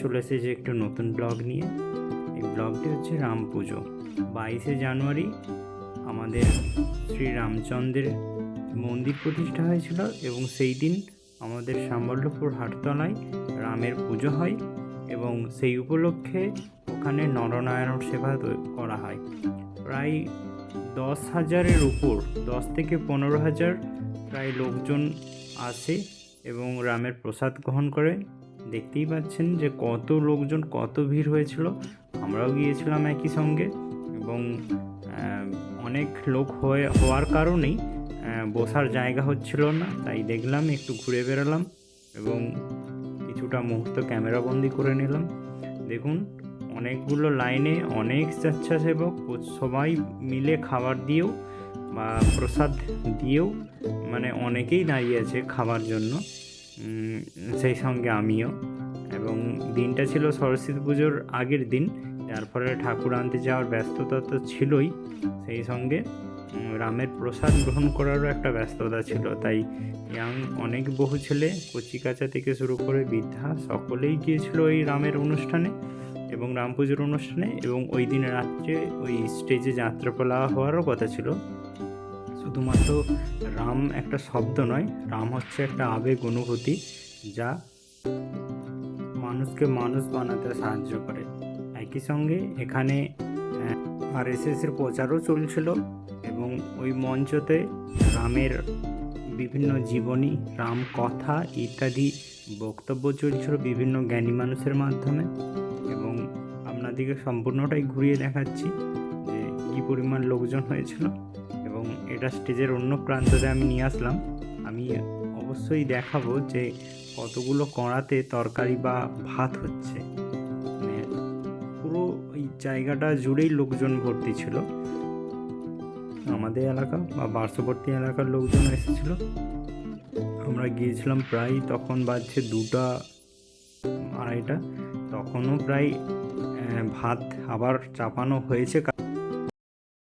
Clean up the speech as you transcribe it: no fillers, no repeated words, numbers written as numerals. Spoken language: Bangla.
চলে এসেছি একটু নতুন ব্লগ নিয়ে। এই ব্লগটি হচ্ছে রাম পুজো। 22শে জানুয়ারি আমাদের শ্রী রামচন্দ্রের মন্দির প্রতিষ্ঠা হয়েছিল এবং সেই দিন আমাদের শ্যামবল্লভপুর হাটতলায় রামের পুজো হয় এবং সেই উপলক্ষে ওখানে নরনারায়ণ সেবা করা হয়। প্রায় 10,000-এর উপর, 10 থেকে 15,000 প্রায় লোকজন আসে এবং রামের প্রসাদ গ্রহণ করে। দেখতেই পাচ্ছেন যে কত লোকজন, কত ভিড় হয়েছিল। আমরাও গিয়েছিলাম একই সঙ্গে এবং অনেক লোক হওয়ার কারণেই বসার জায়গা হচ্ছিল না, তাই দেখলাম, একটু ঘুরে বেড়ালাম এবং কিছুটা মুহূর্ত ক্যামেরাবন্দি করে নিলাম। দেখুন, অনেকগুলো লাইনে অনেক স্বেচ্ছাসেবক সবাই মিলে খাবার দিয়েও বা প্রসাদ দিয়েও, মানে অনেকেই দাঁড়িয়ে আছে খাবার জন্য, সেই সঙ্গে আমিও। এবং দিনটা ছিল সরস্বতী পুজোর আগের দিন, যার ফলে ঠাকুর আনতে যাওয়ার ব্যস্ততা তো ছিলই, সেই সঙ্গে রামের প্রসাদ গ্রহণ করারও একটা ব্যস্ততা ছিল। তাই অনেক বহু ছেলে, কচিকাঁচা থেকে শুরু করে বৃদ্ধা, সকলেই গিয়েছিল ওই রামের অনুষ্ঠানে এবং রাম পুজোর অনুষ্ঠানে। এবং ওই দিন রাত্রে ওই স্টেজে যাত্রাপালা হওয়ারও কথা ছিল। শুধুমাত্র রাম একটা শব্দ নয়, রাম হচ্ছে একটা আবেগ, অনুভূতি, যা মানুষকে মানুষ বানাতে সাহায্য করে। একই সঙ্গে এখানে RSSের প্রচারও চলছিল এবং ওই মঞ্চতে রামের বিভিন্ন জীবনী, রাম কথা ইত্যাদি বক্তব্য চলছিল বিভিন্ন জ্ঞানী মানুষের মাধ্যমে। এবং আপনাদেরকে সম্পূর্ণটাই ঘুরিয়ে দেখাচ্ছি যে কী পরিমাণ লোকজন হয়েছিল। এবং এটা স্টেজের অন্য প্রান্ততে আমি নিয়ে আসলাম। আমি অবশ্যই দেখাবো যে কতগুলো কড়াতে তরকারি বা ভাত হচ্ছে। মানে পুরো ওই জায়গাটা জুড়েই লোকজন ভর্তি ছিল। আমাদের এলাকা বা পার্শ্ববর্তী এলাকার লোকজন এসেছিল। আমরা গিয়েছিলাম প্রায়, তখন বাজছে 2টা 2:30, তখনও প্রায় ভাত আবার চাপানো হয়েছে।